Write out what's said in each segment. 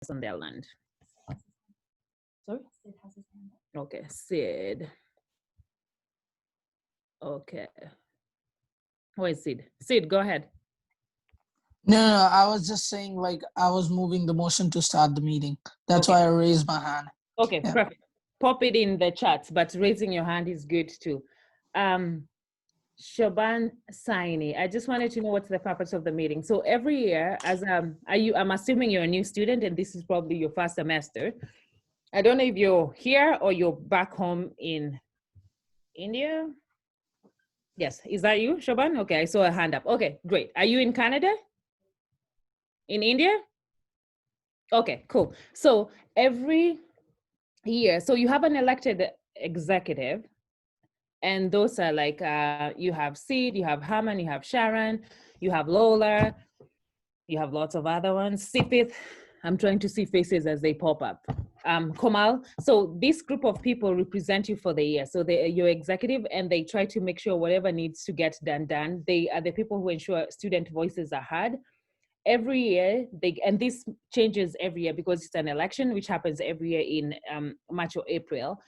on their land. Sorry? Okay, Sid. Okay. Where's Sid? Sid, go ahead. No, I was just saying, like, I was moving the motion to start the meeting. That's Okay. why I raised my hand. Okay, Yeah. perfect. Pop it in the chat, but raising your hand is good too. Shaban Saini, I just wanted to know what's the purpose of the meeting. So every year, as I'm assuming you're a new student and this is probably your first semester. I don't know if you're here or you're back home in India. Yes, is that you, Shaban? Okay, I saw a hand up. Okay, great. Are you in Canada? In India? Okay, cool. So every year, so you have an elected executive, and those are like, you have Sid, you have Haman, you have Sharon, you have Lola, you have lots of other ones. Sipith, I'm trying to see faces as they pop up. Komal. So this group of people represent you for the year. So they are your executive, and they try to make sure whatever needs to get done. They are the people who ensure student voices are heard. Every year, and this changes every year because it's an election, which happens every year in March or April.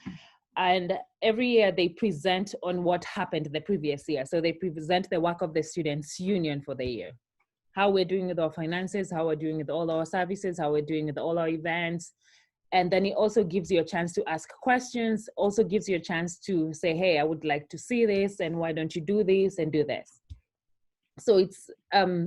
And every year they present on what happened the previous year. So they present the work of the Students' Union for the year. How we're doing with our finances, how we're doing with all our services, how we're doing with all our events. And then it also gives you a chance to ask questions, also gives you a chance to say, hey, I would like to see this, and why don't you do this and do this? So it's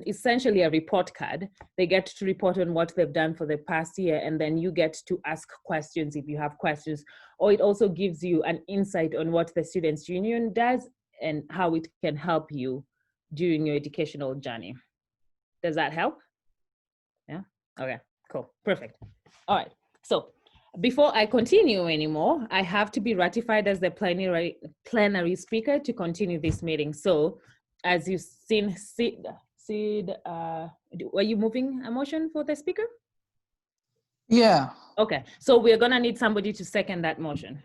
essentially a report card. They get to report on what they've done for the past year, and then you get to ask questions if you have questions, or it also gives you an insight on what the Students' Union does and how it can help you during your educational journey. Does that help? Yeah, okay, cool, perfect. All right, so before I continue anymore, I have to be ratified as the plenary speaker to continue this meeting. So as you've seen, Sid, were you moving a motion for the speaker? Yeah. Okay, so we're gonna need somebody to second that motion.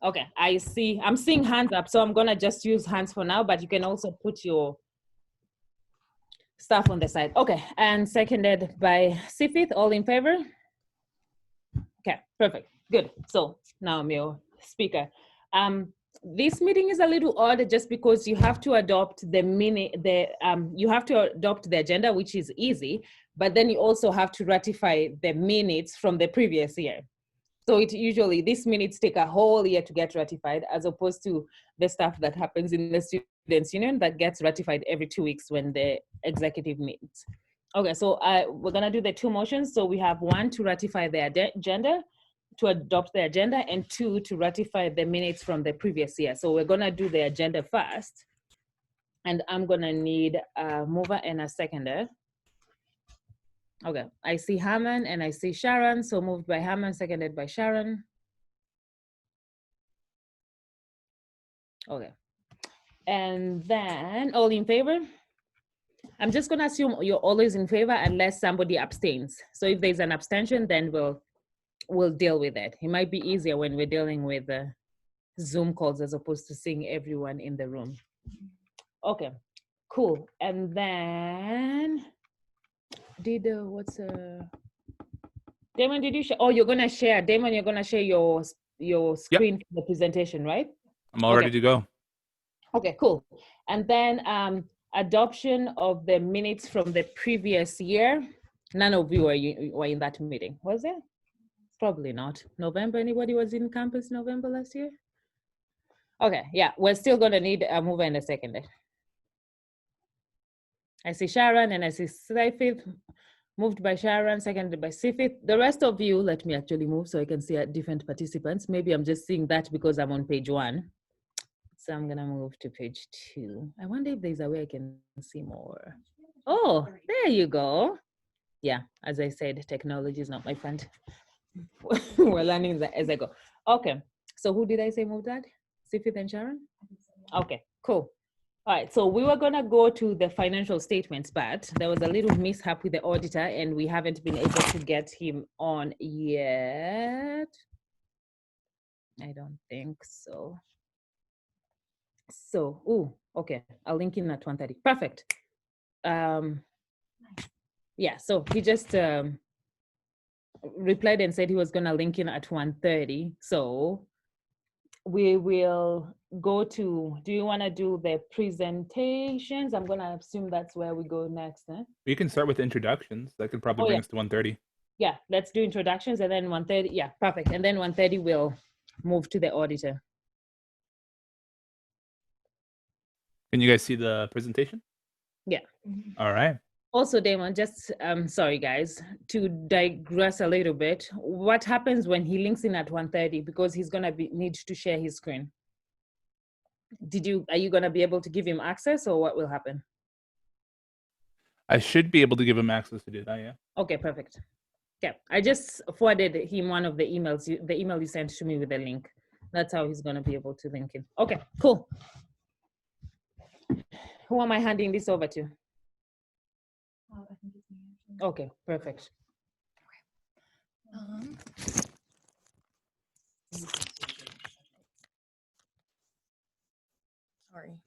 Okay, I'm seeing hands up, so I'm gonna just use hands for now, but you can also put your stuff on the side. Okay, and seconded by Sifith, all in favor? Okay, perfect, good. So now I'm your speaker. This meeting is a little odd just because you have to adopt you have to adopt the agenda, which is easy, but then you also have to ratify the minutes from the previous year. So these minutes take a whole year to get ratified, as opposed to the stuff that happens in the Students' Union that gets ratified every 2 weeks when the executive meets. Okay, so we're gonna do the two motions. So we have one to ratify the agenda, to adopt the agenda, and two to ratify the minutes from the previous year. So we're gonna do the agenda first, and I'm gonna need a mover and a seconder. Okay, I see Haman and I see Sharon. So moved by Haman, seconded by Sharon. Okay, and then all in favor? I'm just gonna assume you're always in favor unless somebody abstains. So if there's an abstention, then we'll deal with it. It might be easier when we're dealing with Zoom calls as opposed to seeing everyone in the room. Okay, cool. And then Damon, did you share? Oh, you're gonna share. Damon, you're gonna share your screen for the presentation, right? I'm all ready to go. Okay, cool. And then adoption of the minutes from the previous year. None of you were in that meeting, was there? Probably not. November, anybody was in campus November last year? Okay, yeah, we're still gonna need a mover and a seconder. I see Sharon and I see Sifith, moved by Sharon, seconded by Sifith. The rest of you, let me actually move so I can see different participants. Maybe I'm just seeing that because I'm on page 1. So I'm gonna move to page 2. I wonder if there's a way I can see more. Oh, there you go. Yeah, as I said, technology is not my friend. We're learning that as I go. Okay, so who did I say moved that? Sifith and Sharon? Okay, cool. All right, so we were gonna go to the financial statements, but there was a little mishap with the auditor and we haven't been able to get him on yet. I don't think so. So, okay, I'll link in at 1:30. Perfect. Yeah, so he just replied and said he was gonna link in at 1:30. So we will go to, do you wanna do the presentations? I'm gonna assume that's where we go next, eh? We can start with introductions. That could probably Oh, bring yeah. us to 1:30. Yeah, let's do introductions and then 1:30, yeah, perfect. And then 1:30 we'll move to the auditor. Can you guys see the presentation? Yeah. All right. Also, Damon, just sorry guys, to digress a little bit, what happens when he links in at 1:30 because he's gonna need to share his screen? Are you gonna be able to give him access or what will happen? I should be able to give him access to do that, yeah. Okay, perfect. Yeah, I just forwarded him one of the emails, the email you sent to me with the link. That's how he's gonna be able to link in. Okay, cool. Who am I handing this over to? Okay, perfect. Sorry.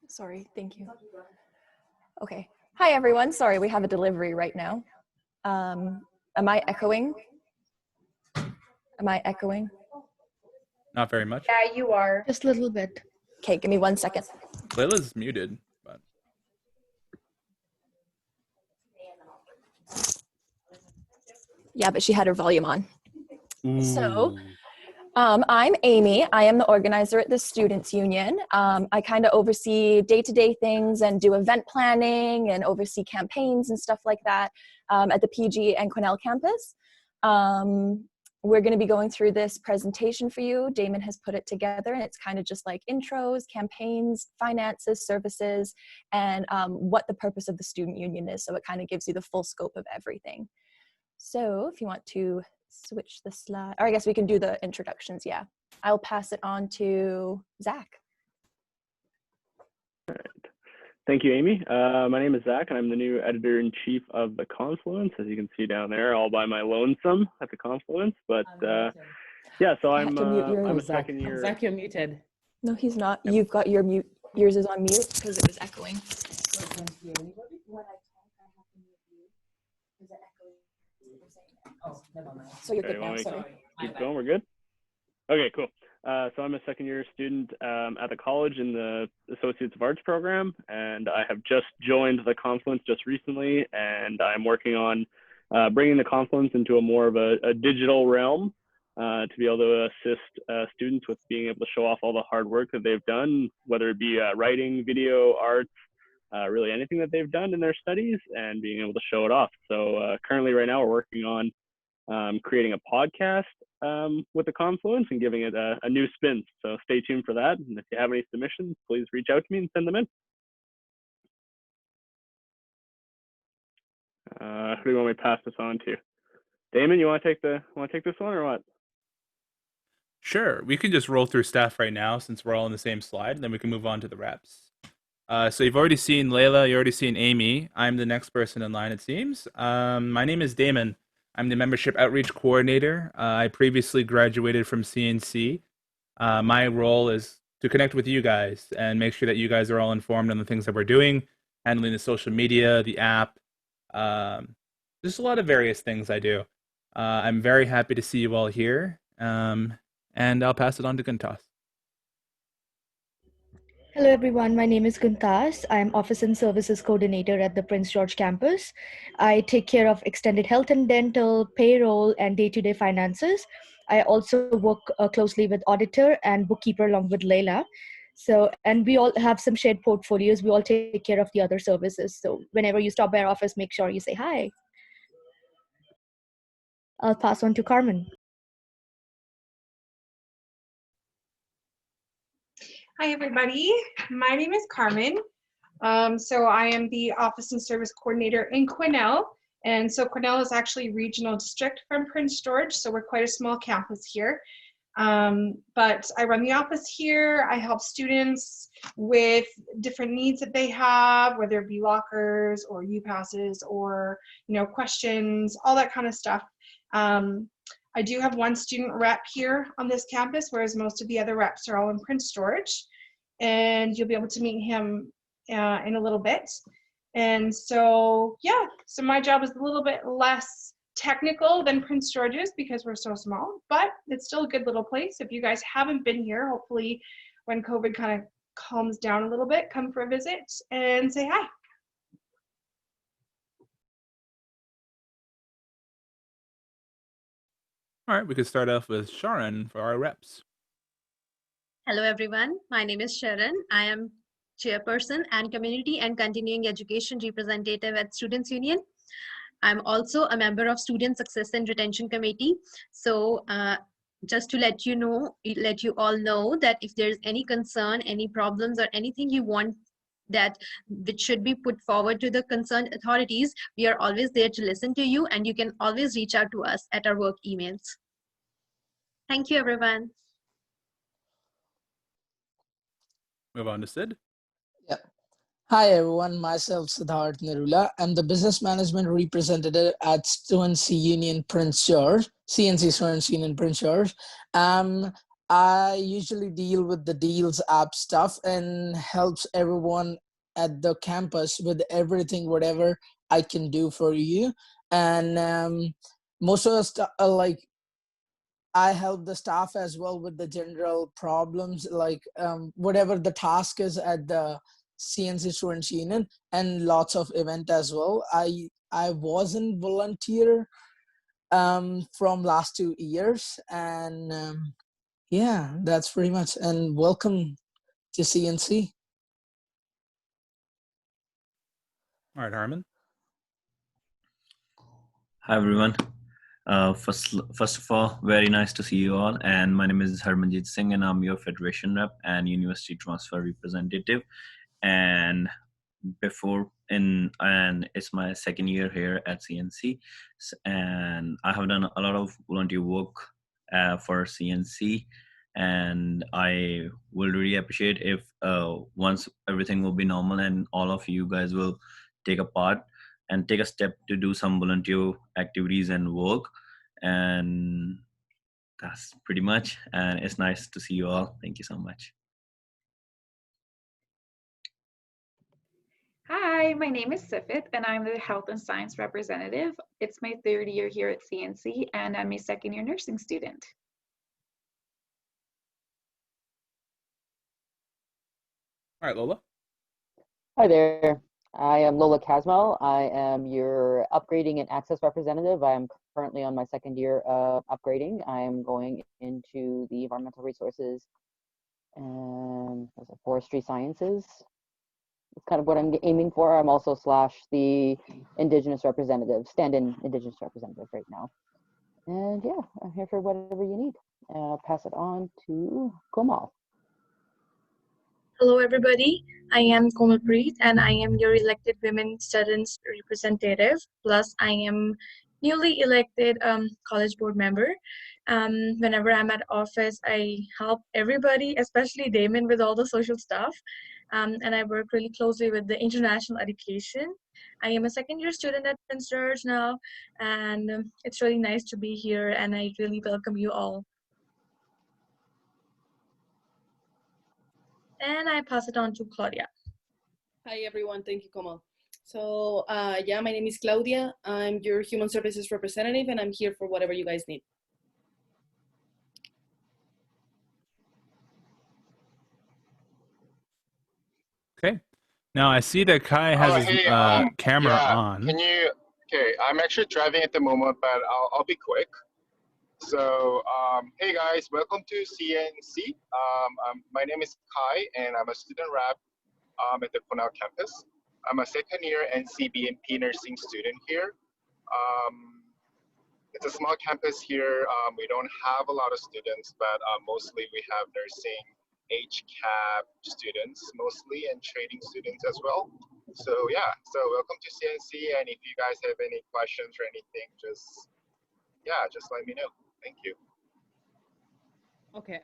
Sorry, thank you. Okay. Hi, everyone. Sorry, we have a delivery right now. Am I echoing? Am I echoing? Not very much. Yeah, you are. Just a little bit. Okay, give me 1 second. Layla's muted, but Yeah, but she had her volume on. So, Ooh. I'm Amy. I am the organizer at the Students Union. I kind of oversee day-to-day things and do event planning and oversee campaigns and stuff like that at the PG and Quesnel campus. We're going to be going through this presentation for you. Damon has put it together, and it's kind of just like intros, campaigns, finances, services, and what the purpose of the Student Union is. So it kind of gives you the full scope of everything. So if you want to switch the slide, or I guess we can do the introductions, yeah. I'll pass it on to Zach. All right. Thank you, Amy. My name is Zach, and I'm the new editor-in-chief of the Confluence, as you can see down there, all by my lonesome at the Confluence. But yeah, so I'm a second year. Zach, you're muted. No, he's not. Yep. You've got your mute. Yours is on mute because it was echoing. Oh, never mind. So you're Okay, good now. Sorry. Keep going. We're good. Okay, cool. So I'm a second year student at the college in the Associates of Arts program, and I have just joined the Confluence just recently, and I'm working on bringing the Confluence into a more of a digital realm to be able to assist students with being able to show off all the hard work that they've done, whether it be writing, video, arts, really anything that they've done in their studies, and being able to show it off. So currently right now we're working on creating a podcast with the Confluence and giving it a new spin. So stay tuned for that. And if you have any submissions, please reach out to me and send them in. Who do you want me to pass this on to? Damon, you want to take this one or what? Sure. We can just roll through staff right now since we're all on the same slide, and then we can move on to the reps. So you've already seen Layla, you've already seen Amy. I'm the next person in line, it seems. My name is Damon. I'm the Membership Outreach Coordinator. I previously graduated from CNC. My role is to connect with you guys and make sure that you guys are all informed on the things that we're doing, handling the social media, the app. There's a lot of various things I do. I'm very happy to see you all here, and I'll pass it on to Guntas. Hello everyone, my name is Guntas. I'm Office and Services Coordinator at the Prince George campus. I take care of extended health and dental, payroll, and day-to-day finances. I also work closely with Auditor and Bookkeeper along with Layla. So, and we all have some shared portfolios. We all take care of the other services. So whenever you stop by our office, make sure you say hi. I'll pass on to Carmen. Hi, everybody. My name is Carmen. So I am the Office and Service Coordinator in Quesnel. And so Quesnel is actually a regional district from Prince George. So we're quite a small campus here. But I run the office here. I help students with different needs that they have, whether it be lockers or U-passes or, questions, all that kind of stuff. I do have one student rep here on this campus, whereas most of the other reps are all in Prince George. and you'll be able to meet him in a little bit. And so, yeah, so my job is a little bit less technical than Prince George's because we're so small, but it's still a good little place. If you guys haven't been here, hopefully when COVID kind of calms down a little bit, come for a visit and say hi. All right, we could start off with Sharon for our reps. Hello, everyone. My name is Sharon. I am chairperson and community and continuing education representative at Students Union. I'm also a member of Student Success and Retention Committee. So just to let you all know that if there's any concern, any problems, or anything you want which should be put forward to the concerned authorities, we are always there to listen to you, and you can always reach out to us at our work emails. Thank you, everyone. Move on to Sid. Yep. Hi everyone, myself Siddharth Nirula. I'm the business management representative at Students Union Prince George, CNC Students Union Prince George. I usually deal with the Deals app stuff and helps everyone at the campus with everything, whatever I can do for you. And most of the stuff, I help the staff as well with the general problems, whatever the task is at the CNC Students Union, and lots of event as well. I wasn't volunteer from last 2 years, and yeah, that's pretty much. And welcome to CNC. All right, Harman. Hi everyone. First of all, very nice to see you all. And my name is Harmanjit Singh, and I'm your Federation rep and University Transfer representative. And it's my second year here at CNC, and I have done a lot of volunteer work for CNC. And I will really appreciate if once everything will be normal and all of you guys will take a part and take a step to do some volunteer activities and work. And that's pretty much. And it's nice to see you all. Thank you so much. Hi, my name is Sifit, and I'm the Health and Science representative. It's my third year here at CNC, and I'm a second year nursing student. All right, Lola. Hi there. I am Lola Casmo. I am your upgrading and access representative. I am currently on my second year of upgrading. I am going into the environmental resources and forestry sciences. It's kind of what I'm aiming for. I'm also / the Indigenous representative, stand-in Indigenous representative right now. And yeah, I'm here for whatever you need. I'll pass it on to Komal. Hello, everybody. I am Komalpreet, and I am your elected women students representative. Plus, I am newly elected college board member. Whenever I'm at office, I help everybody, especially Damon, with all the social stuff. And I work really closely with the international education. I am a second year student at Prince George now, and it's really nice to be here, and I really welcome you all. And I pass it on to Claudia. Hi, everyone. Thank you, Komal. So yeah, my name is Claudia. I'm your human services representative, and I'm here for whatever you guys need. Okay. Now I see that Kai has his camera on. Can you? Okay, I'm actually driving at the moment, but I'll be quick. So, hey guys, welcome to CNC. My name is Kai, and I'm a student rep at the Cornell campus. I'm a second year NCBMP nursing student here. It's a small campus here. We don't have a lot of students, but mostly we have nursing HCAP students mostly, and trading students as well. So yeah, so welcome to CNC, and if you guys have any questions or anything, just let me know. Thank you. Okay,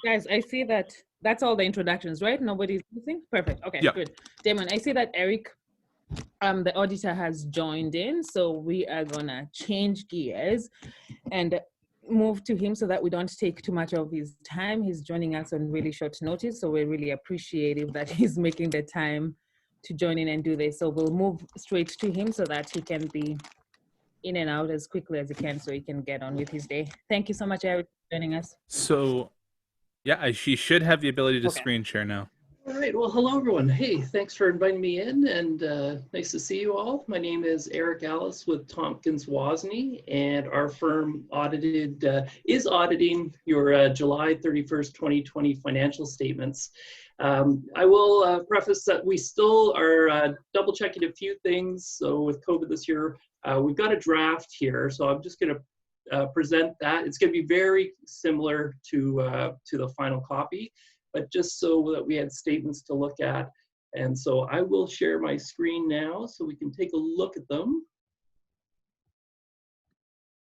guys, I see that that's all the introductions, right? Nobody's missing. Perfect. Okay, yep. Good. Damon, I see that Eric, the auditor, has joined in, so we are gonna change gears, and move to him so that we don't take too much of his time. He's joining us on really short notice, so we're really appreciative that he's making the time to join in and do this. So we'll move straight to him so that he can be in and out as quickly as he can so he can get on with his day. Thank you so much, Eric, for joining us. So, yeah, she should have the ability to Okay. screen share now. All right, well, hello everyone. Hey, thanks for inviting me in and nice to see you all. My name is Eric Alice with Tompkins Wozni, and our firm is auditing your July 31st, 2020 financial statements. I will preface that we still are double checking a few things. So with COVID this year, we've got a draft here. So I'm just gonna present that. It's gonna be very similar to the final copy, but just so that we had statements to look at. And so I will share my screen now so we can take a look at them.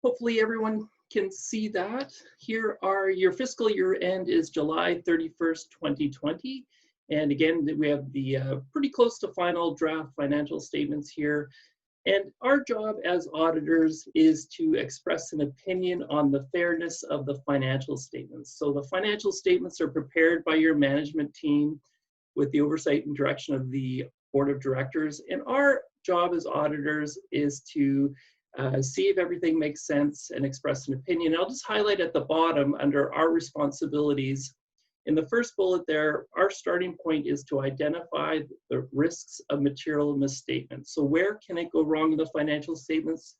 Hopefully everyone can see that. Here are your fiscal year end is July 31st, 2020. And again, we have the pretty close to final draft financial statements here. And our job as auditors is to express an opinion on the fairness of the financial statements. So the financial statements are prepared by your management team with the oversight and direction of the board of directors. And our job as auditors is to see if everything makes sense and express an opinion. I'll just highlight at the bottom under our responsibilities. In the first bullet there, our starting point is to identify the risks of material misstatements. So where can it go wrong in the financial statements?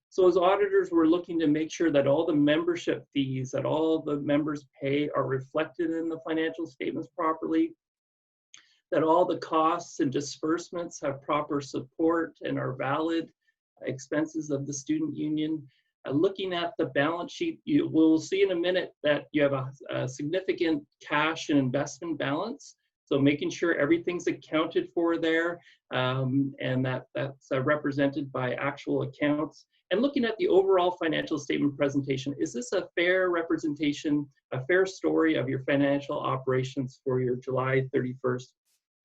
So as auditors, we're looking to make sure that all the membership fees that all the members pay are reflected in the financial statements properly, that all the costs and disbursements have proper support and are valid expenses of the student union. Looking at the balance sheet, you will see in a minute that you have a significant cash and investment balance. So making sure everything's accounted for there and that's represented by actual accounts. And looking at the overall financial statement presentation, is this a fair representation, a fair story of your financial operations for your July 31st,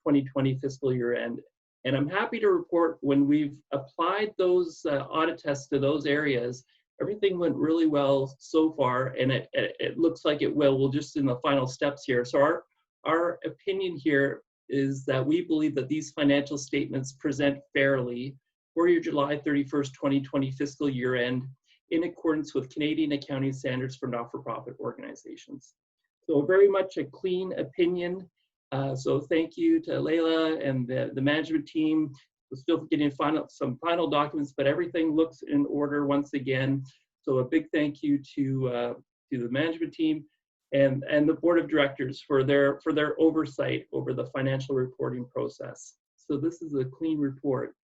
2020 fiscal year end? And I'm happy to report when we've applied those audit tests to those areas, everything went really well so far, and it looks like it will. We're just in the final steps here. So our opinion here is that we believe that these financial statements present fairly for your July 31st, 2020 fiscal year end in accordance with Canadian accounting standards for not-for-profit organizations. So very much a clean opinion. So thank you to Leila and the management team. We're still getting some final documents, but everything looks in order once again. So a big thank you to the management team and the board of directors for their oversight over the financial reporting process. So this is a clean report.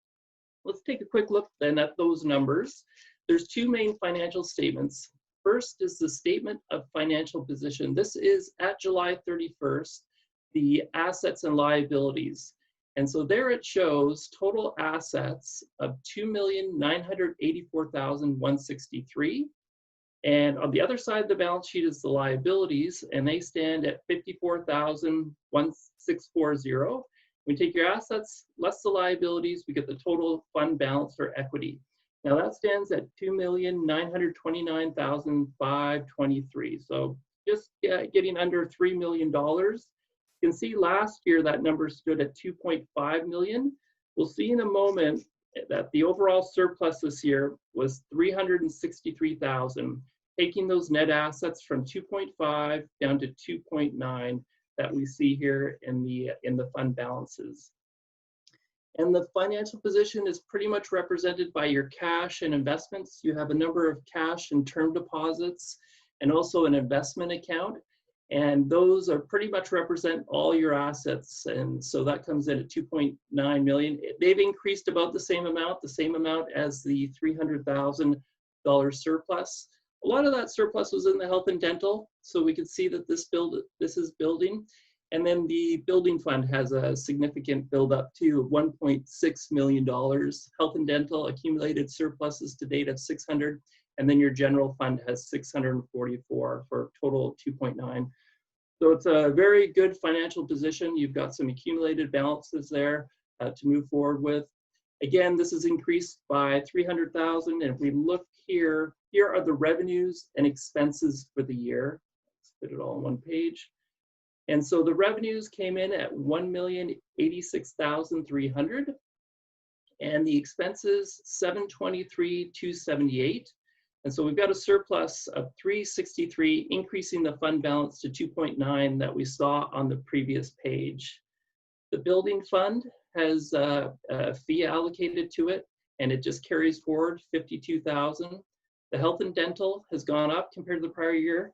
Let's take a quick look then at those numbers. There's two main financial statements. First is the statement of financial position. This is at July 31st, the assets and liabilities. And so there it shows total assets of $2,984,163. And on the other side of the balance sheet is the liabilities, and they stand at $54,640. We take your assets less the liabilities, we get the total fund balance or equity. Now that stands at $2,929,523. So just getting under $3 million. You can see last year that number stood at 2.5 million. We'll see in a moment that the overall surplus this year was 363,000, taking those net assets from 2.5 down to 2.9 that we see here in the fund balances. And the financial position is pretty much represented by your cash and investments. You have a number of cash and term deposits and also an investment account. And those are pretty much represent all your assets. And so that comes in at 2.9 million. They've increased about the same amount as the $300,000 surplus. A lot of that surplus was in the health and dental. So we could see that this is building. And then the building fund has a significant buildup too of $1.6 million. Health and dental accumulated surpluses to date of 600. And then your general fund has 644 for a total of 2.9. So it's a very good financial position. You've got some accumulated balances there to move forward with. Again, this is increased by 300,000. And if we look here, here are the revenues and expenses for the year. Let's put it all on one page. And so the revenues came in at 1,086,300, and the expenses 723,278. And so we've got a surplus of 363, increasing the fund balance to 2.9 that we saw on the previous page. The building fund has a fee allocated to it, and it just carries forward 52,000. The health and dental has gone up compared to the prior year,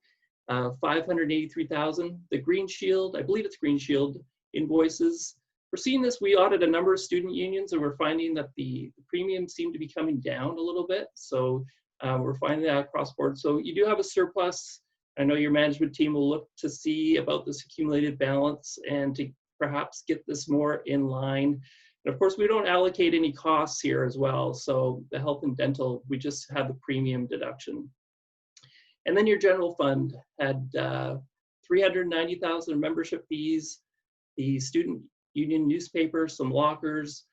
583,000. The Green Shield, I believe it's Green Shield invoices. We're seeing this, we audit a number of student unions, and we're finding that the premiums seem to be coming down a little bit. So we're finding that across board. So you do have a surplus. I know your management team will look to see about this accumulated balance and to perhaps get this more in line. And of course, we don't allocate any costs here as well. So the health and dental, we just have the premium deduction. And then your general fund had 390,000 membership fees, the student union newspaper, some lockers,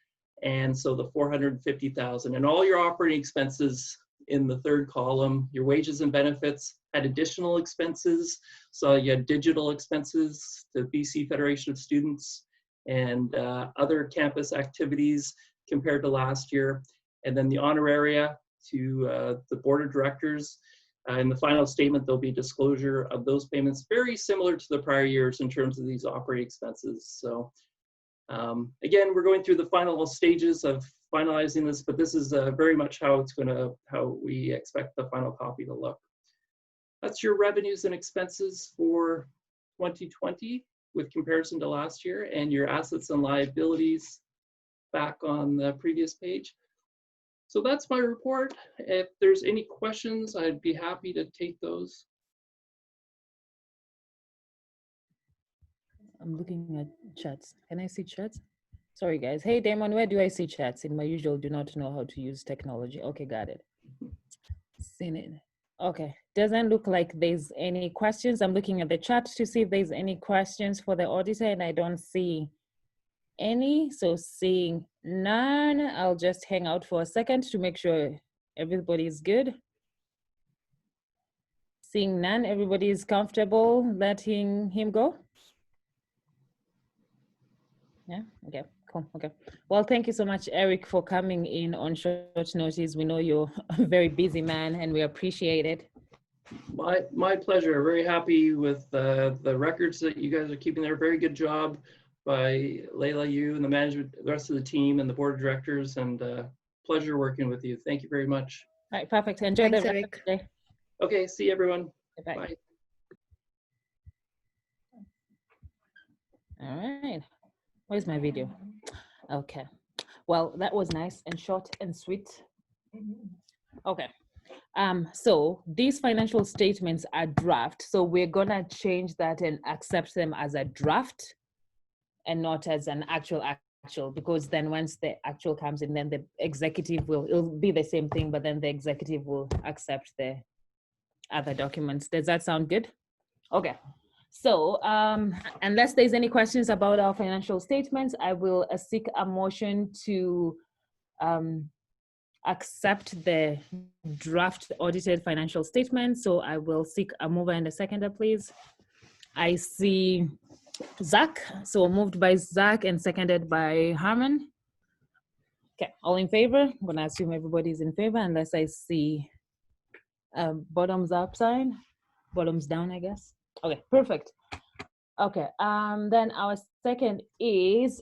and so the 450,000. And all your operating expenses in the third column, your wages and benefits had additional expenses. So you had digital expenses, the BC Federation of Students, and other campus activities compared to last year. And then the honoraria to the board of directors. In the final statement, there'll be disclosure of those payments, very similar to the prior years in terms of these operating expenses. So again, we're going through the final stages of finalizing this, but this is very much how we expect the final copy to look. That's your revenues and expenses for 2020 with comparison to last year, and your assets and liabilities back on the previous page. So that's my report. If there's any questions, I'd be happy to take those. I'm looking at chats. Can I see chats? Sorry, guys. Hey, Damon, where do I see chats? In my usual do not know how to use technology. Okay, got it. Seen it. Okay, doesn't look like there's any questions. I'm looking at the chat to see if there's any questions for the auditor, and I don't see any. So seeing none, I'll just hang out for a second to make sure everybody's good. Seeing none, everybody is comfortable letting him go? Yeah, okay, cool, okay. Well, thank you so much, Eric, for coming in on short notice. We know you're a very busy man and we appreciate it. My pleasure. Very happy with the records that you guys are keeping there. Very good job by Layla, you and the management, the rest of the team and the board of directors, and pleasure working with you. Thank you very much. All right, perfect. Enjoy the rest of the day. Okay, see everyone. Bye. Bye. All right. Where's my video? Okay. Well, that was nice and short and sweet. Okay. So these financial statements are draft. So we're gonna change that and accept them as a draft and not as an actual, because then once the actual comes in, then the executive it'll be the same thing, but then the executive will accept the other documents. Does that sound good? Okay. So unless there's any questions about our financial statements, I will seek a motion to accept the draft audited financial statement. So I will seek a mover and a seconder, please. I see Zach, so moved by Zach and seconded by Harmon. Okay, all in favor? I'm gonna assume everybody's in favor unless I see bottoms up sign, bottoms down, I guess. Okay, perfect. Okay, then our second is,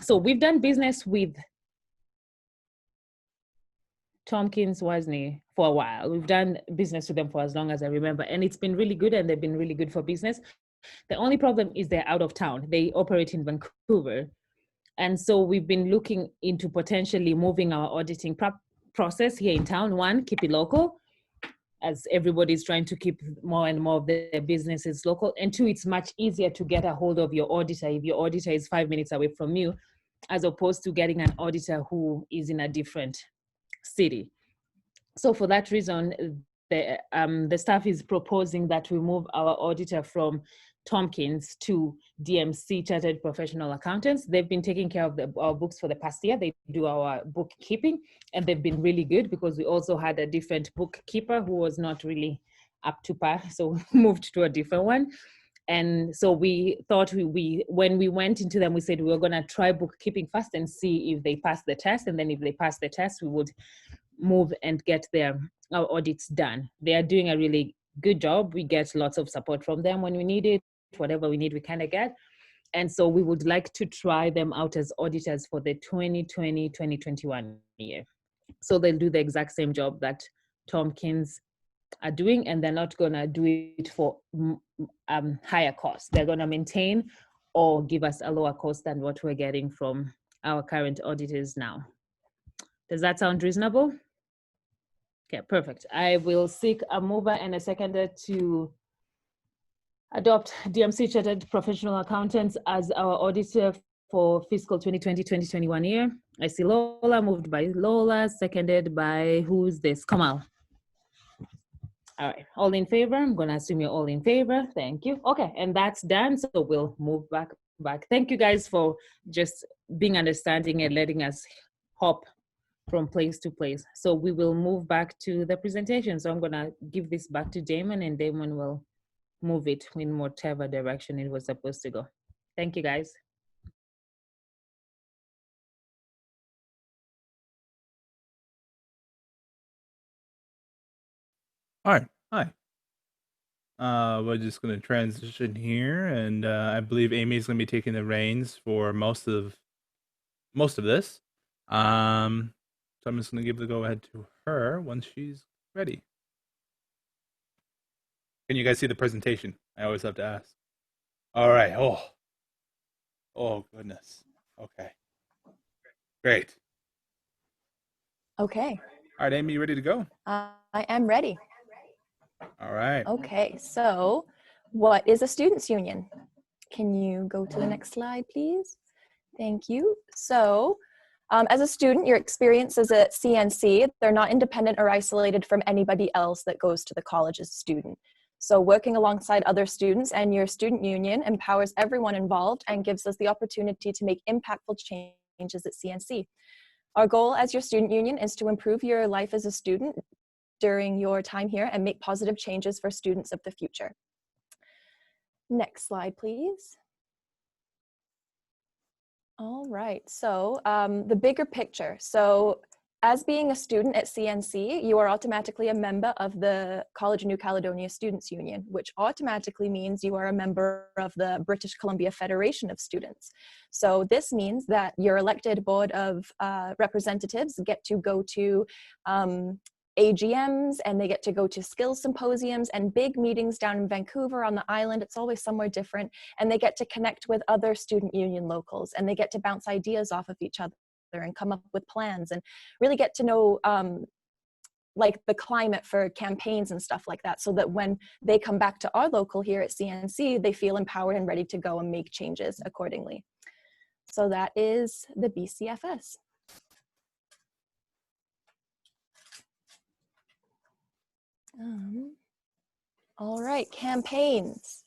so we've done business with Tompkins Wasney for a while. We've done business with them for as long as I remember, and it's been really good, and they've been really good for business. The only problem is they're out of town. They operate in Vancouver. And so we've been looking into potentially moving our auditing process here in town. One, keep it local, as everybody's trying to keep more and more of their businesses local. And two, it's much easier to get a hold of your auditor if your auditor is 5 minutes away from you, as opposed to getting an auditor who is in a different city. So for that reason, the staff is proposing that we move our auditor from Tompkins to DMC Chartered Professional Accountants. They've been taking care of our books for the past year. They do our bookkeeping, and they've been really good because we also had a different bookkeeper who was not really up to par, so moved to a different one. And so we thought when we went into them, we said we were going to try bookkeeping first and see if they pass the test. And then if they pass the test, we would move and get our audits done. They are doing a really good job. We get lots of support from them when we need it. Whatever we need, we kind of get. And so we would like to try them out as auditors for the 2020-2021 year. So they'll do the exact same job that Tompkins are doing, and they're not going to do it for higher costs. They're going to maintain or give us a lower cost than what we're getting from our current auditors now. Does that sound reasonable? Okay, perfect. I will seek a mover and a seconder to adopt DMC Chartered Professional Accountants as our auditor for fiscal 2020-2021 year. I see Lola, moved by Lola, seconded by, who's this? Kamal. All right, all in favor? I'm gonna assume you're all in favor. Thank you. Okay, and that's done, so we'll move back. Thank you guys for just being understanding and letting us hop from place to place. So we will move back to the presentation. So I'm gonna give this back to Damon, and Damon will move it in whatever direction it was supposed to go. Thank you, guys. All right, hi. We're just going to transition here, and I believe Amy's going to be taking the reins for most of this. So I'm just going to give the go ahead to her once she's ready. Can you guys see the presentation? I always have to ask. All right. Oh goodness. Okay. Great. Okay. All right, Amy, you ready to go? I am ready. All right. Okay, so what is a students' union? Can you go to the next slide, please? Thank you. So as a student, your experiences at CNC, they're not independent or isolated from anybody else that goes to the college as a student. So working alongside other students and your student union empowers everyone involved and gives us the opportunity to make impactful changes at CNC. Our goal as your student union is to improve your life as a student during your time here and make positive changes for students of the future. Next slide, please. All right, so the bigger picture. So as being a student at CNC, you are automatically a member of the College of New Caledonia Students' Union, which automatically means you are a member of the British Columbia Federation of Students. So this means that your elected board of representatives get to go to AGMs, and they get to go to skills symposiums and big meetings down in Vancouver on the island. It's always somewhere different. And they get to connect with other student union locals, and they get to bounce ideas off of each other and come up with plans and really get to know like the climate for campaigns and stuff like that, so that when they come back to our local here at CNC, they feel empowered and ready to go and make changes accordingly. So that is the BCFS. All right, campaigns.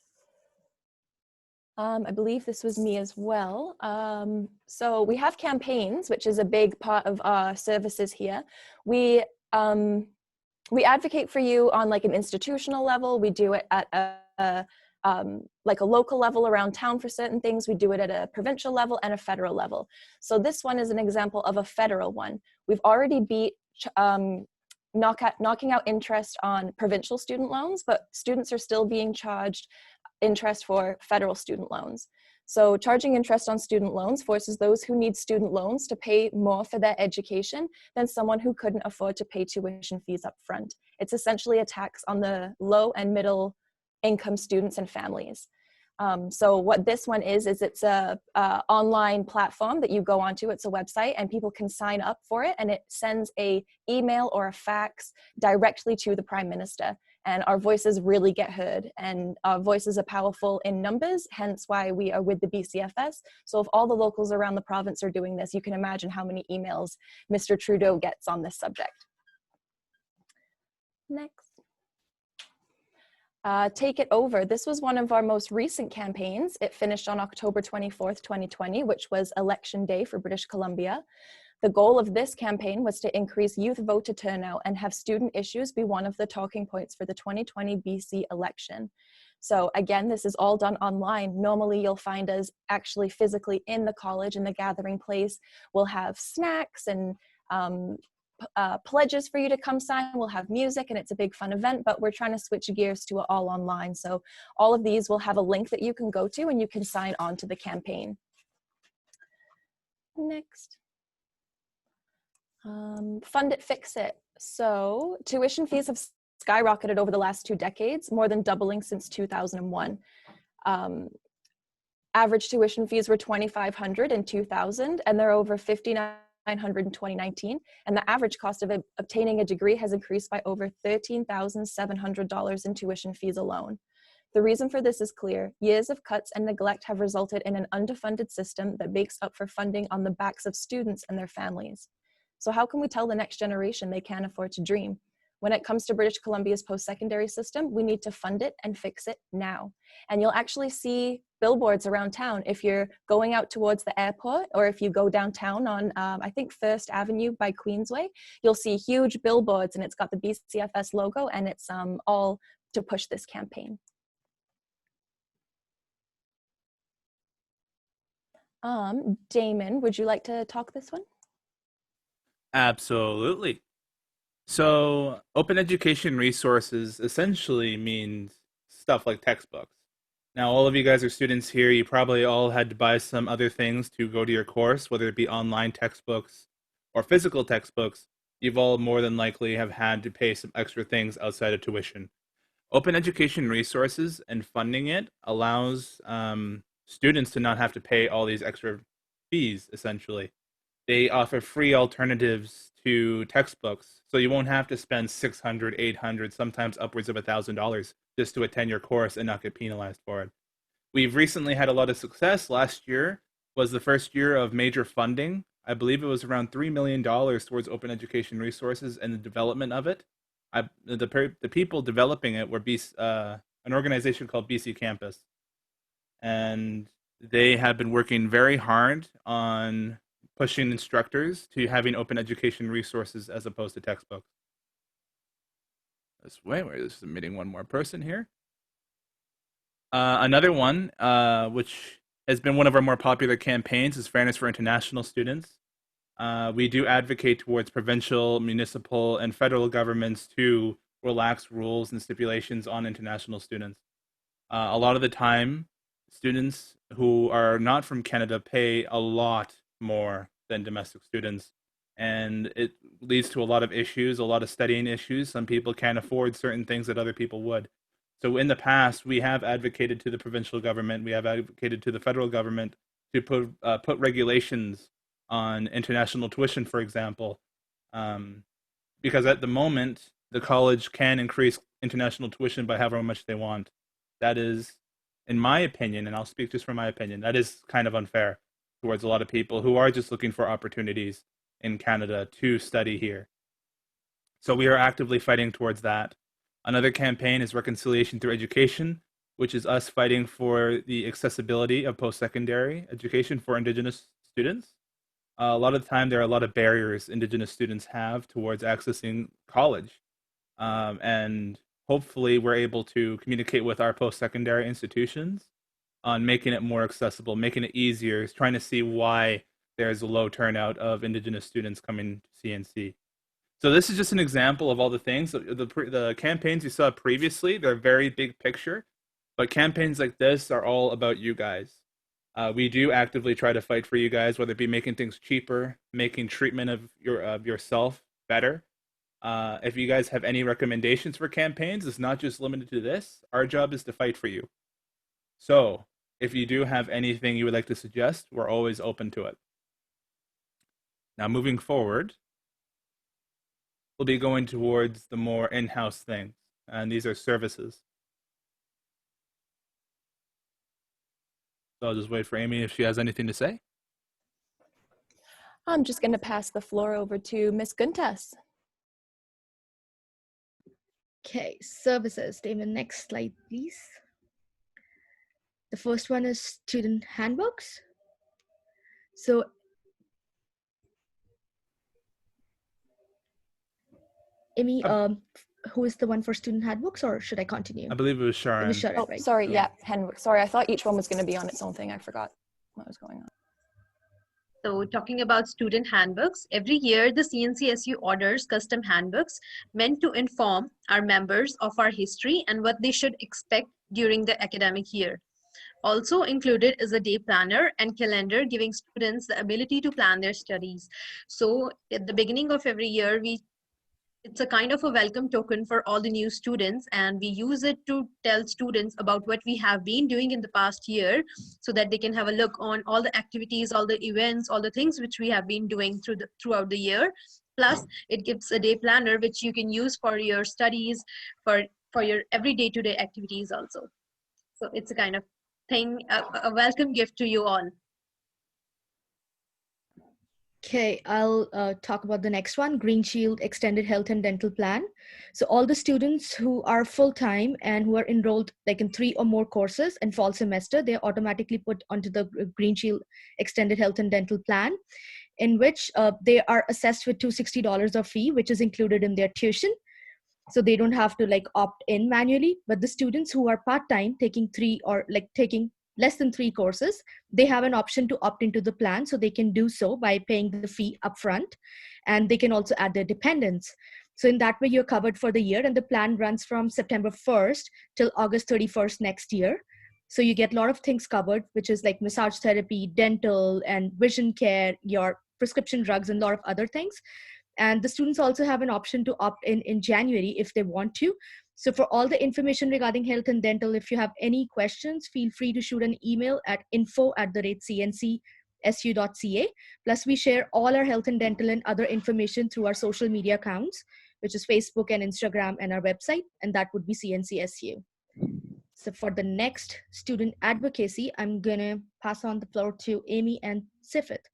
I believe this was me as well. So we have campaigns, which is a big part of our services here. We advocate for you on like an institutional level. We do it at like a local level around town for certain things. We do it at a provincial level and a federal level. So this one is an example of a federal one. We've already beat knocking out interest on provincial student loans, but students are still being charged interest for federal student loans. So charging interest on student loans forces those who need student loans to pay more for their education than someone who couldn't afford to pay tuition fees up front. It's essentially a tax on the low and middle income students and families. So what this one is it's a online platform that you go onto. It's a website, and people can sign up for it, and it sends a email or a fax directly to the Prime Minister. And our voices really get heard, and our voices are powerful in numbers, hence why we are with the BCFS. So if all the locals around the province are doing this, you can imagine how many emails Mr. Trudeau gets on this subject. Next. Take It Over. This was one of our most recent campaigns. It finished on October 24th, 2020, which was Election Day for British Columbia. The goal of this campaign was to increase youth voter turnout and have student issues be one of the talking points for the 2020 BC election. So again, this is all done online. Normally you'll find us actually physically in the college, in the gathering place. We'll have snacks and pledges for you to come sign. We'll have music and it's a big fun event, but we're trying to switch gears to it all online. So all of these will have a link that you can go to and you can sign on to the campaign. Next. Fund It, Fix It. So tuition fees have skyrocketed over the last 2 decades, more than doubling since 2001. Average tuition fees were $2,500 in 2000, and they're over $5,900 in 2019. And the average cost of obtaining a degree has increased by over $13,700 in tuition fees alone. The reason for this is clear. Years of cuts and neglect have resulted in an underfunded system that makes up for funding on the backs of students and their families. So how can we tell the next generation they can't afford to dream? When it comes to British Columbia's post-secondary system, we need to fund it and fix it now. And you'll actually see billboards around town if you're going out towards the airport, or if you go downtown on, I think, First Avenue by Queensway, you'll see huge billboards and it's got the BCFS logo, and it's all to push this campaign. Damon, would you like to talk this one? Absolutely. So open education resources essentially means stuff like textbooks. Now, all of you guys are students here. You probably all had to buy some other things to go to your course, whether it be online textbooks or physical textbooks. You've all more than likely have had to pay some extra things outside of tuition. Open education resources and funding it allows students to not have to pay all these extra fees, essentially. They offer free alternatives to textbooks, so you won't have to spend $600, $800, sometimes upwards of $1,000 just to attend your course and not get penalized for it. We've recently had a lot of success. Last year was the first year of major funding. I believe it was around $3 million towards open education resources and the development of it. The people developing it were an organization called BC Campus. And they have been working very hard on pushing instructors to having open education resources as opposed to textbooks. This way, we're just submitting one more person here. Another one, which has been one of our more popular campaigns, is Fairness for International Students. We do advocate towards provincial, municipal, and federal governments to relax rules and stipulations on international students. A lot of the time, students who are not from Canada pay a lot more than domestic students, and it leads to a lot of issues, a lot of studying issues. Some people can't afford certain things that other people would. So in the past, we have advocated to the provincial government, we have advocated to the federal government to put regulations on international tuition, for example, because at the moment, the college can increase international tuition by however much they want. That is, in my opinion, and I'll speak just from my opinion, that is kind of unfair towards a lot of people who are just looking for opportunities in Canada to study here. So we are actively fighting towards that. Another campaign is Reconciliation Through Education, which is us fighting for the accessibility of post-secondary education for Indigenous students. A lot of the time, there are a lot of barriers Indigenous students have towards accessing college. And hopefully we're able to communicate with our post-secondary institutions on making it more accessible, making it easier, trying to see why there's a low turnout of Indigenous students coming to CNC. So this is just an example of all the things. The campaigns you saw previously, they're very big picture, but campaigns like this are all about you guys. We do actively try to fight for you guys, whether it be making things cheaper, making treatment of yourself better. If you guys have any recommendations for campaigns, it's not just limited to this. Our job is to fight for you. So if you do have anything you would like to suggest, we're always open to it. Now, moving forward, we'll be going towards the more in-house things, and these are services. So I'll just wait for Amy if she has anything to say. I'm just going to pass the floor over to Ms. Guntas. Okay, services. Damon, next slide, please. The first one is student handbooks. So Amy, who is the one for student handbooks, or should I continue? I believe it was Sharon. It was Sharon, Oh, right? sorry. Yeah, handbook. Sorry, I thought each one was going to be on its own thing. I forgot what was going on. So talking about student handbooks, every year the CNCSU orders custom handbooks meant to inform our members of our history and what they should expect during the academic year. Also included is a day planner and calendar giving students the ability to plan their studies. So at the beginning of every year, it's a kind of a welcome token for all the new students, and we use it to tell students about what we have been doing in the past year so that they can have a look on all the activities, all the events, all the things which we have been doing throughout the year. Plus it gives a day planner which you can use for your studies, for your every day-to-day activities also. So it's a kind of thing, a welcome gift to you all. Okay, I'll talk about the next one, Green Shield Extended Health and Dental Plan. So all the students who are full-time and who are enrolled like in 3 or more courses in fall semester, they're automatically put onto the Green Shield Extended Health and Dental Plan, in which they are assessed with $260 of fee, which is included in their tuition. So they don't have to like opt in manually. But the students who are part-time taking 3 or like taking less than 3 courses, they have an option to opt into the plan. So they can do so by paying the fee upfront, and they can also add their dependents. So in that way, you're covered for the year, and the plan runs from September 1st till August 31st next year. So you get a lot of things covered, which is like massage therapy, dental and vision care, your prescription drugs, and a lot of other things. And the students also have an option to opt in January if they want to. So for all the information regarding health and dental, if you have any questions, feel free to shoot an email at info@cncsu.ca. Plus we share all our health and dental and other information through our social media accounts, which is Facebook and Instagram and our website, and that would be CNCSU. So for the next student advocacy, I'm gonna pass on the floor to Amy and Sifit.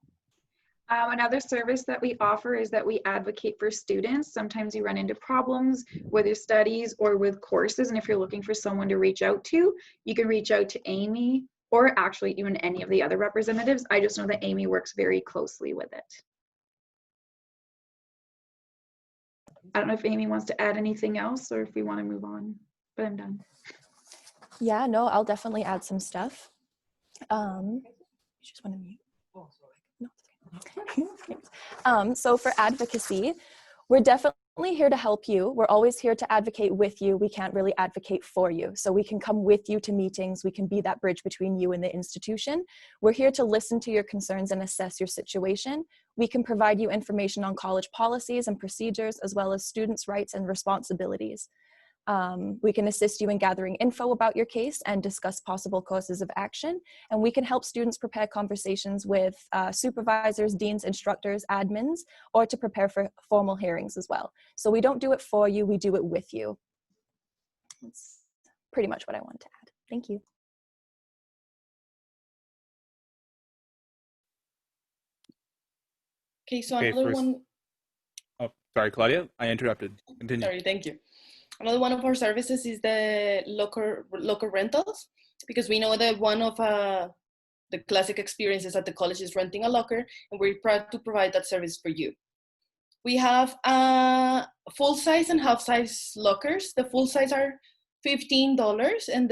Another service that we offer is that we advocate for students. Sometimes you run into problems with your studies or with courses, and if you're looking for someone to reach out to, you can reach out to Amy or actually even any of the other representatives. I just know that Amy works very closely with it. I don't know if Amy wants to add anything else or if we want to move on, but I'm done. Yeah, no, I'll definitely add some stuff. You just want to mute. So for advocacy, we're definitely here to help you. We're always here to advocate with you. We can't really advocate for you. So we can come with you to meetings. We can be that bridge between you and the institution. We're here to listen to your concerns and assess your situation. We can provide you information on college policies and procedures, as well as students' rights and responsibilities. We can assist you in gathering info about your case and discuss possible courses of action. And we can help students prepare conversations with supervisors, deans, instructors, admins, or to prepare for formal hearings as well. So we don't do it for you, we do it with you. That's pretty much what I wanted to add. Thank you. Okay, so another one. Oh, sorry, Claudia, I interrupted. Continue. Sorry, thank you. Another one of our services is the local rentals, because we know that one of the classic experiences at the college is renting a locker, and we're proud to provide that service for you. We have full-size and half-size lockers. The full-size are $15, and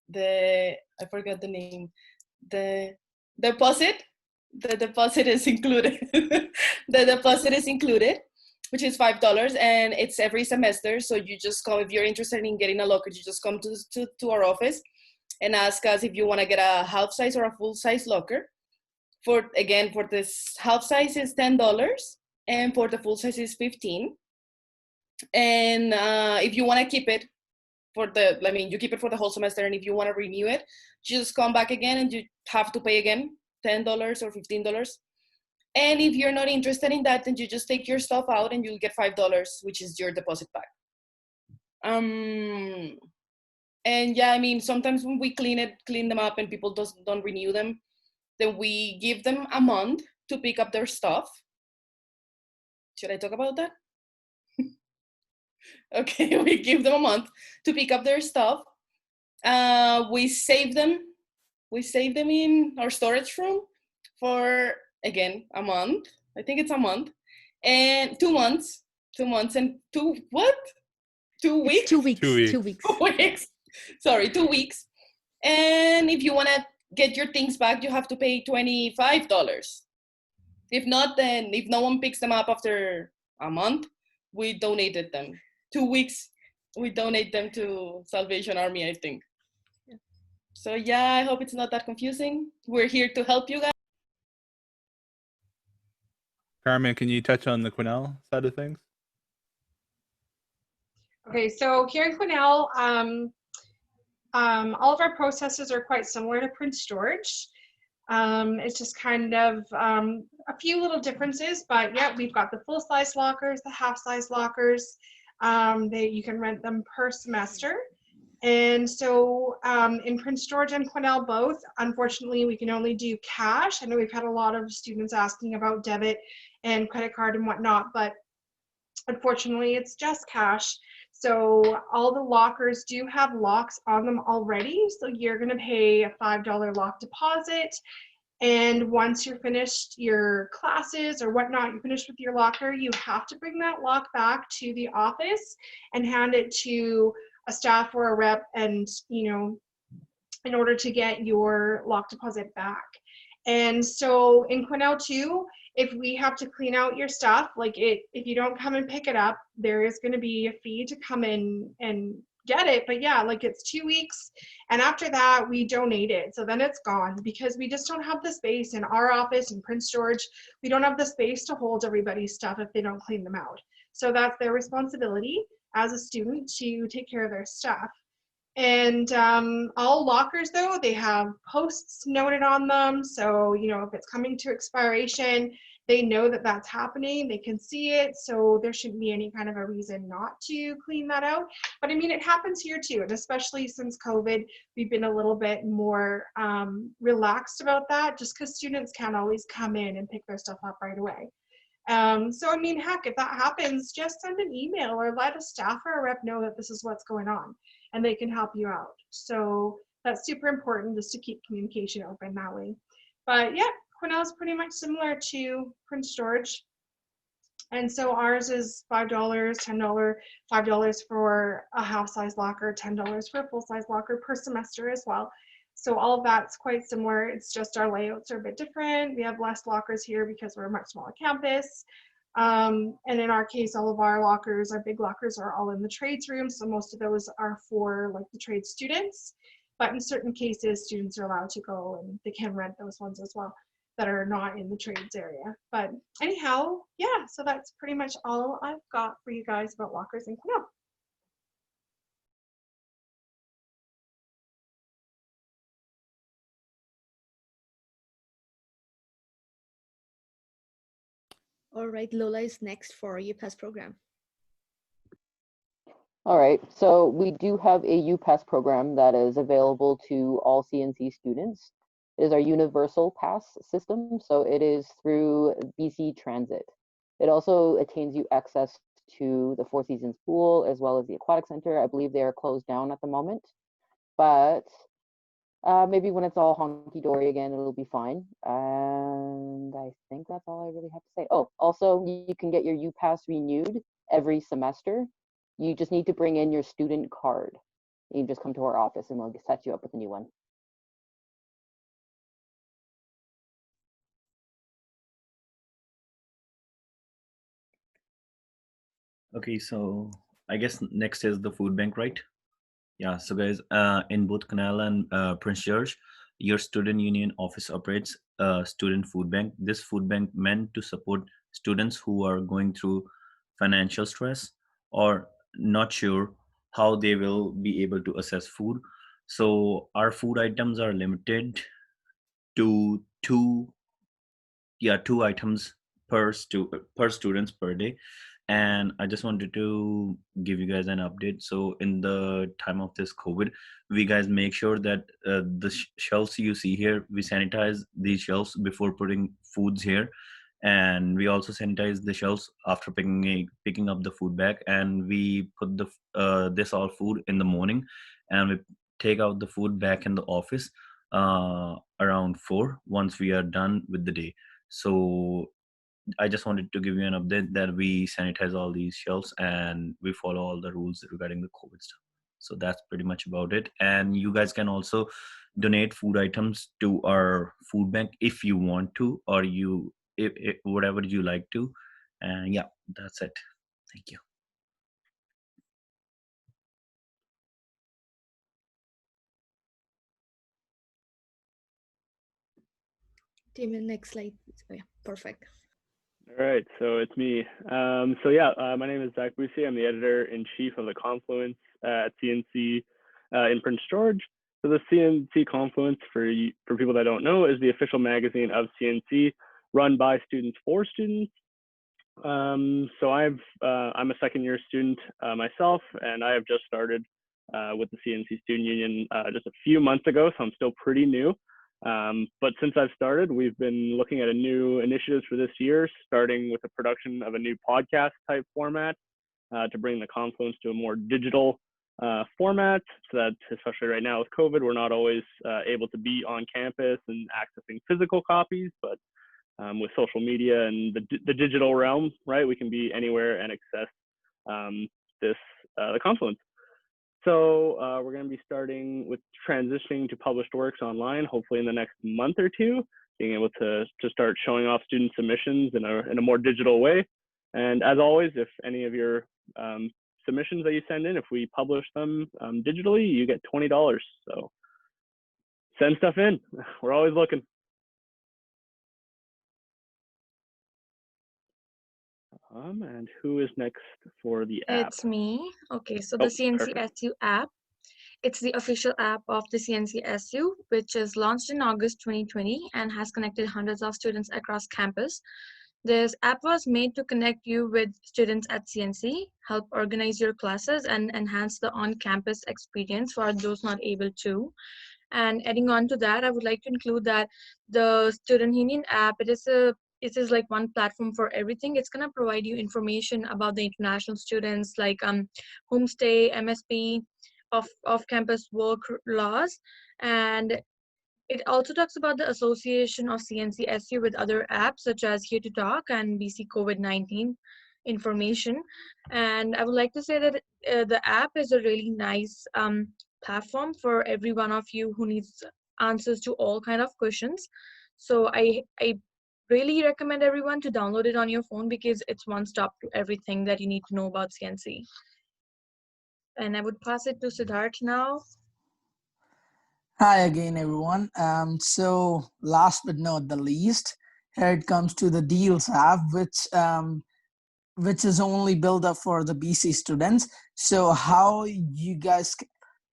the I forgot the name. The deposit is included. The deposit is included, which is $5, and it's every semester. So you just come, if you're interested in getting a locker, you just come to our office and ask us if you want to get a half size or a full size locker. For this half size is $10, and for the full size is $15. And if you want to keep it you keep it for the whole semester, and if you want to renew it, you just come back again and you have to pay again $10 or $15. And if you're not interested in that, then you just take your stuff out and you'll get $5, which is your deposit back. And yeah, I mean, sometimes when we clean them up and people don't renew them, then we give them a month to pick up their stuff. Should I talk about that? Okay, we give them a month to pick up their stuff. We save them. We save them in our storage room for, again, a month. I think it's a month and 2 months. 2 months and what? 2 weeks? It's 2 weeks. 2 weeks. 2 weeks. 2 weeks. Sorry, 2 weeks. And if you want to get your things back, you have to pay $25. If not, then if no one picks them up after a month, we donated them. 2 weeks, we donate them to Salvation Army, I think. So yeah, I hope it's not that confusing. We're here to help you guys. Carmen, can you touch on the Quinnell side of things? Okay, so here in Quinnell, all of our processes are quite similar to Prince George. It's just kind of a few little differences, but yeah, we've got the full-size lockers, the half-size lockers. You can rent them per semester. And so in Prince George and Quinnell both, unfortunately, we can only do cash. I know we've had a lot of students asking about debit and credit card and whatnot, but unfortunately, it's just cash. So all the lockers do have locks on them already. So you're going to pay a $5 lock deposit. And once you're finished your classes or whatnot, you're finished with your locker, you have to bring that lock back to the office and hand it to a staff or a rep, and in order to get your lock deposit back. And so in Quinnell too, if we have to clean out your stuff, if you don't come and pick it up, there is going to be a fee to come in and get it. But yeah, it's 2 weeks, and after that we donate it, so then it's gone, because we just don't have the space in our office in Prince George. We don't have the space to hold everybody's stuff if they don't clean them out. So that's their responsibility as a student to take care of their stuff. And all lockers, though, they have posts noted on them. So, if it's coming to expiration, they know that that's happening. They can see it. So there shouldn't be any kind of a reason not to clean that out. But I mean, it happens here too. And especially since COVID, we've been a little bit more relaxed about that, just because students can't always come in and pick their stuff up right away. So I mean, heck, if that happens, just send an email or let a staff or a rep know that this is what's going on, and they can help you out. So that's super important, just to keep communication open that way. But yeah, Quinnell is pretty much similar to Prince George. And so ours is $5, $10, $5 for a half-size locker, $10 for a full-size locker per semester as well. So all of that's quite similar. It's just our layouts are a bit different. We have less lockers here because we're a much smaller campus. And in our case, all of our lockers, our big lockers, are all in the trades room. So most of those are for the trade students. But in certain cases, students are allowed to go and they can rent those ones as well that are not in the trades area. But anyhow, yeah, so that's pretty much all I've got for you guys about lockers in Quinnell. All right, Lola is next for UPass program. All right, so we do have a UPass program that is available to all CNC students. It is our universal pass system, so it is through BC Transit. It also attains you access to the Four Seasons pool as well as the aquatic center. I believe they are closed down at the moment, but maybe when it's all honky-dory again, it'll be fine. And I think that's all I really have to say. Oh, also, you can get your UPass renewed every semester. You just need to bring in your student card. You can just come to our office and we'll set you up with a new one. Okay, so I guess next is the food bank, right? Yeah, so guys, in both Canal and Prince George, your student union office operates a student food bank. This food bank meant to support students who are going through financial stress or not sure how they will be able to access food. So our food items are limited to two items per students per day. And I just wanted to give you guys an update. So in the time of this COVID, we guys make sure that the shelves you see here, we sanitize these shelves before putting foods here. and we also sanitize the shelves after picking up the food bag, and we put the this all food in the morning, and we take out the food back in the office around 4 once we are done with the day. So I just wanted to give you an update that we sanitize all these shelves and we follow all the rules regarding the COVID stuff. So that's pretty much about it. And you guys can also donate food items to our food bank if you want to, or if whatever you like to. And yeah, that's it. Thank you. Damon, next slide, please. Oh, yeah, perfect. All right, so it's me. My name is Zach Busey. I'm the editor-in-chief of the Confluence at CNC in Prince George. So the CNC Confluence, for people that don't know, is the official magazine of CNC, run by students for students. I'm a second-year student myself, and I have just started with the CNC Student Union just a few months ago, so I'm still pretty new. But since I've started, we've been looking at a new initiatives for this year, starting with the production of a new podcast type format to bring the Confluence to a more digital format, so that especially right now with COVID, we're not always able to be on campus and accessing physical copies, but with social media and the digital realm, right, we can be anywhere and access the Confluence. So we're going to be starting with transitioning to published works online, hopefully in the next month or two, being able to start showing off student submissions in a more digital way. And as always, if any of your submissions that you send in, if we publish them digitally, you get $20. So send stuff in. We're always looking. And who is next for the app? It's me. Okay, so the CNCSU app. It's the official app of the CNCSU, which is launched in August 2020 and has connected hundreds of students across campus. This app was made to connect you with students at CNC, help organize your classes, and enhance the on-campus experience for those not able to. And adding on to that, I would like to include that the Student Union app, it is like one platform for everything. It's going to provide you information about the international students, like homestay, MSP, off-campus work laws, and it also talks about the association of CNCSU with other apps such as Here to Talk and BC COVID-19 information. And I would like to say that the app is a really nice platform for every one of you who needs answers to all kind of questions. So I really recommend everyone to download it on your phone because it's one stop to everything that you need to know about CNC. And I would pass it to Siddharth now. Hi again, everyone. So last but not the least, here it comes to the Deals app, which is only built up for the BC students. So how you guys,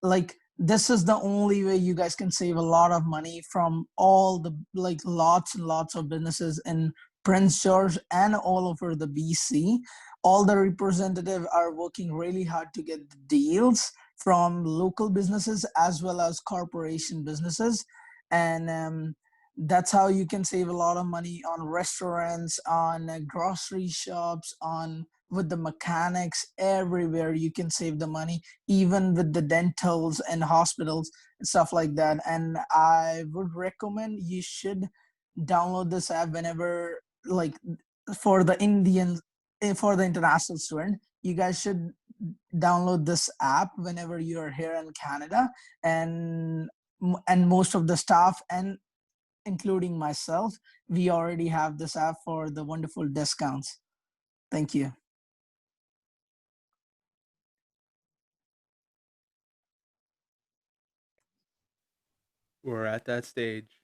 like, this is the only way you guys can save a lot of money from all the, like, lots and lots of businesses in Prince George and all over the BC. All the representatives are working really hard to get the deals from local businesses as well as corporation businesses. And that's how you can save a lot of money on restaurants, on grocery shops, on with the mechanics. Everywhere you can save the money, even with the dentals and hospitals and stuff like that. And I would recommend you should download this app whenever, like, for the for the international student, you guys should download this app whenever you're here in Canada. And most of the staff, and including myself, we already have this app for the wonderful discounts. Thank you. We're at that stage.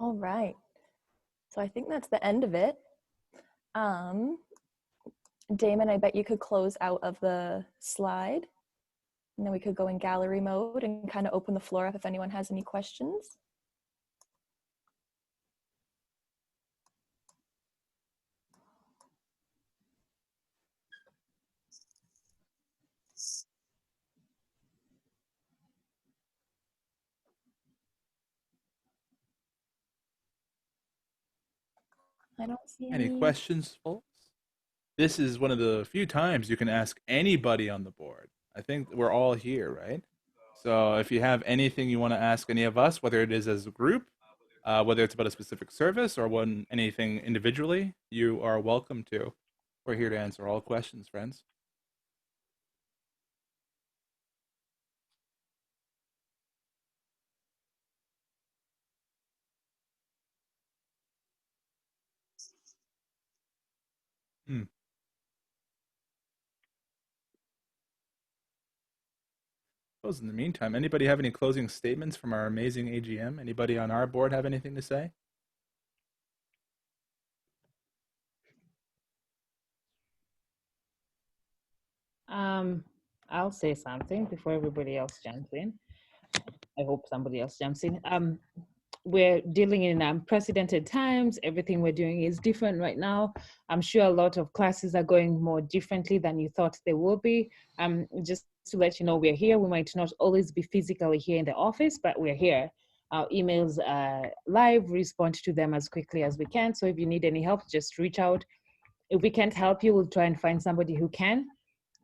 All right. So I think that's the end of it. Damon, I bet you could close out of the slide. And then we could go in gallery mode and kind of open the floor up if anyone has any questions. I don't see Any questions, folks? This is one of the few times you can ask anybody on the board. I think we're all here, right? So if you have anything you want to ask any of us, whether it is as a group, whether it's about a specific service or anything individually, you are welcome to. We're here to answer all questions, friends. Suppose in the meantime, anybody have any closing statements from our amazing AGM? Anybody on our board have anything to say? I'll say something before everybody else jumps in. I hope somebody else jumps in. We're dealing in unprecedented times. Everything we're doing is different right now. I'm sure a lot of classes are going more differently than you thought they will be. Just to let you know, we're here. We might not always be physically here in the office, but we're here. Our emails are live, respond to them as quickly as we can. So if you need any help, just reach out. If we can't help you, we'll try and find somebody who can.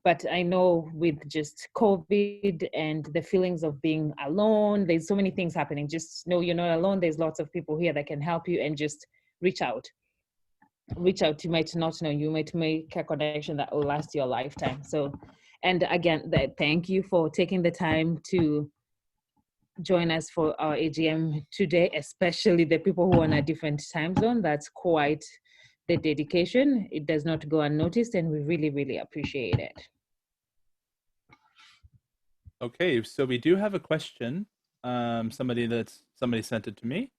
But I know with just COVID and the feelings of being alone, there's so many things happening. Just know you're not alone. There's lots of people here that can help you, and just reach out. Reach out. You might not know. You might make a connection that will last your lifetime. So, and again, thank you for taking the time to join us for our AGM today, especially the people who are on a different time zone. That's quite the dedication. It does not go unnoticed, and we really, really appreciate it. Okay, so we do have a question. Somebody sent it to me.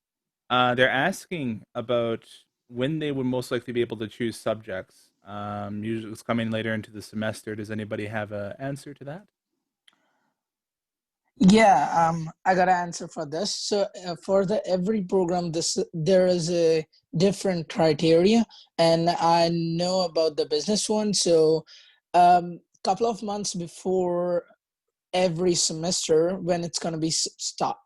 They're asking about when they would most likely be able to choose subjects. Usually it's coming later into the semester. Does anybody have an answer to that? Yeah, I got an answer for this. So for every program, there is a different criteria, and I know about the business one. So couple of months before every semester, when it's going to be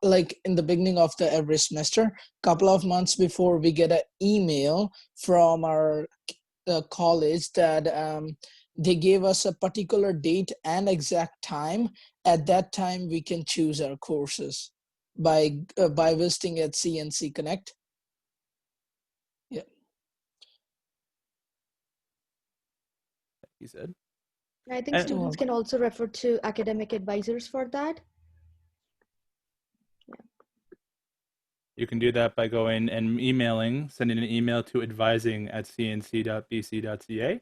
like in the beginning of every semester, couple of months before, we get an email from our college that they gave us a particular date and exact time. At that time, we can choose our courses by visiting at CNC Connect. Yeah. He said. I think students can also refer to academic advisors for that. You can do that by going and sending an email to advising@cnc.bc.ca.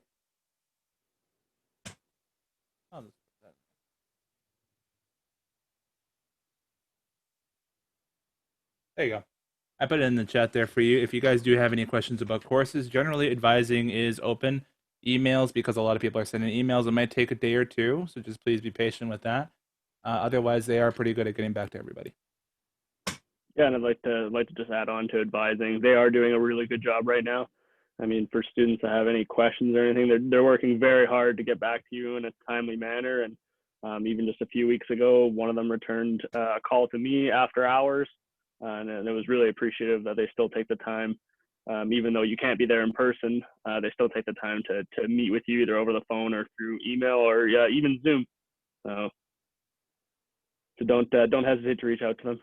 There you go. I put it in the chat there for you. If you guys do have any questions about courses, generally advising is open. Emails, because a lot of people are sending emails, it might take a day or two, so just please be patient with that. Otherwise, they are pretty good at getting back to everybody. Yeah, and I'd like to just add on to advising. They are doing a really good job right now. I mean, for students that have any questions or anything, they're working very hard to get back to you in a timely manner. And even just a few weeks ago, one of them returned a call to me after hours, and it was really appreciative that they still take the time, even though you can't be there in person. They still take the time to meet with you either over the phone or through email or even Zoom. So don't hesitate to reach out to them.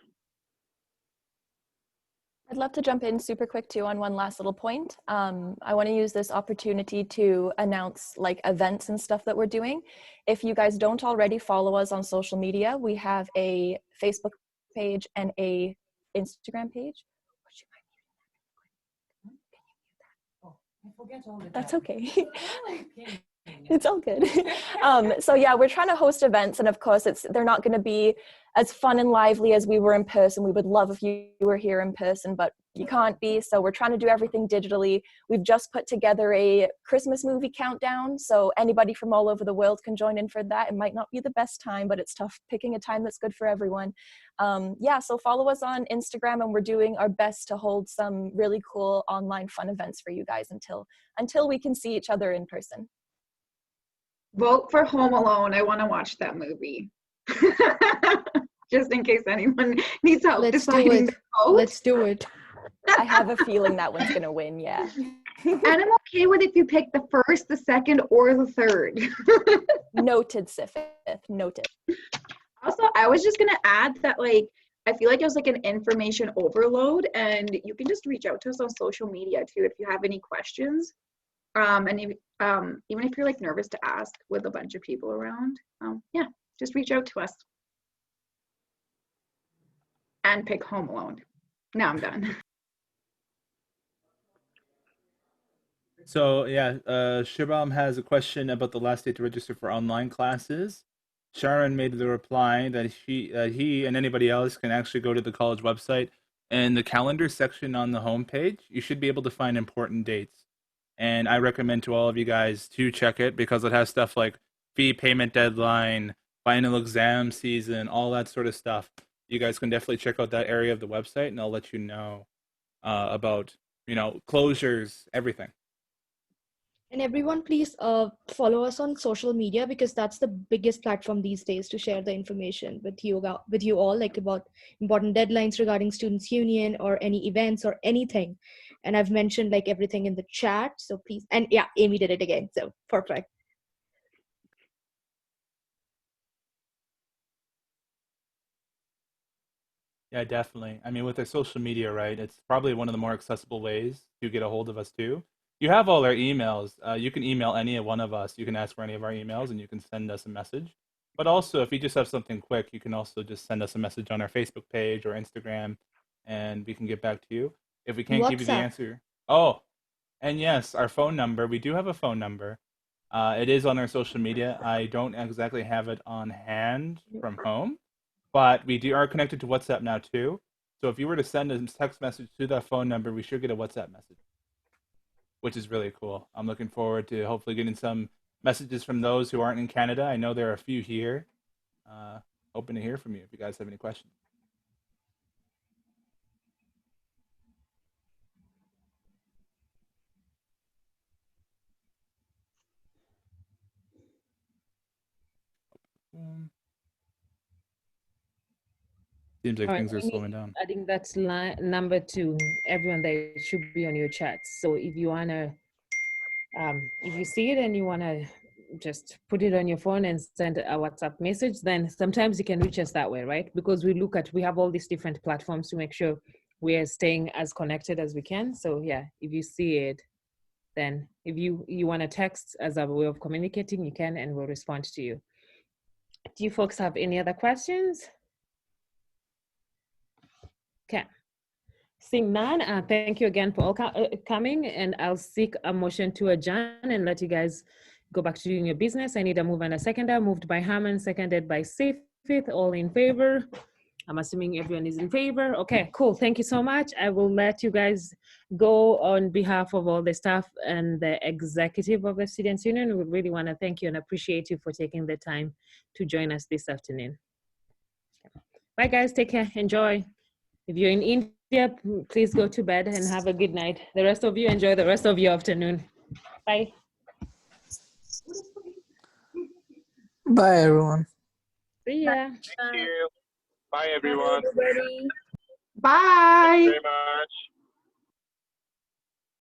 I'd love to jump in super quick too on one last little point. I want to use this opportunity to announce like events and stuff that we're doing. If you guys don't already follow us on social media, we have a Facebook page and a Instagram page. That's okay. It's all good. So yeah, we're trying to host events, and of course they're not going to be as fun and lively as we were in person. We would love if you were here in person, but you can't be. So we're trying to do everything digitally. We've just put together a Christmas movie countdown, so anybody from all over the world can join in for that. It might not be the best time, but it's tough picking a time that's good for everyone. Yeah, so follow us on Instagram, and we're doing our best to hold some really cool online fun events for you guys until we can see each other in person. Vote for Home Alone. I want to watch that movie. Just in case anyone needs help deciding to vote. Let's do it. I have a feeling that one's going to win, yeah. And I'm okay with if you pick the first, the second, or the third. Noted, Sifith. Noted. Also, I was just gonna add that like I feel like it was like an information overload, and you can just reach out to us on social media too if you have any questions. And if, even if you're like nervous to ask with a bunch of people around, yeah, just reach out to us. And pick Home Alone. Now I'm done. So yeah, Shibam has a question about the last day to register for online classes. Sharon made the reply that he and anybody else can actually go to the college website, and the calendar section on the homepage, you should be able to find important dates. And I recommend to all of you guys to check it because it has stuff like fee payment deadline, final exam season, all that sort of stuff. You guys can definitely check out that area of the website, and I'll let you know about closures, everything. And everyone, please follow us on social media because that's the biggest platform these days to share the information with you all, like about important deadlines regarding Students' Union or any events or anything. And I've mentioned like everything in the chat. So please, and yeah, Amy did it again. So perfect. Yeah, definitely. I mean, with our social media, right, it's probably one of the more accessible ways to get a hold of us too. You have all our emails. You can email any one of us. You can ask for any of our emails and you can send us a message. But also, if you just have something quick, you can also just send us a message on our Facebook page or Instagram and we can get back to you. If we can't give you the WhatsApp. answer. Oh, and yes, our phone number. We do have a phone number. It is on our social media. I don't exactly have it on hand from home, but we are connected to WhatsApp now too. So if you were to send a text message to that phone number, we should get a WhatsApp message, which is really cool. I'm looking forward to hopefully getting some messages from those who aren't in Canada. I know there are a few here. Hoping to hear from you if you guys have any questions. Seems like All right, things are Amy, slowing down. adding that number to everyone that should be on your chats. So if you wanna, if you see it and you wanna just put it on your phone and send a WhatsApp message, then sometimes you can reach us that way, right? Because we have all these different platforms to make sure we're staying as connected as we can. So yeah, if you see it, then if you want to text as a way of communicating, you can, and we'll respond to you. Do you folks have any other questions? Okay. Seeing none, thank you again for all coming, and I'll seek a motion to adjourn and let you guys go back to doing your business. I need a move and a seconder. Moved by Harmon, seconded by Safeth. All in favor? I'm assuming everyone is in favor. Okay, cool. Thank you so much. I will let you guys go on behalf of all the staff and the executive of the Students' Union. We really want to thank you and appreciate you for taking the time to join us this afternoon. Bye, guys. Take care. Enjoy. If you're in India, please go to bed and have a good night. The rest of you, enjoy the rest of your afternoon. Bye. Bye, everyone. See ya. Thank you. Bye, everyone. Bye. Thank you very much.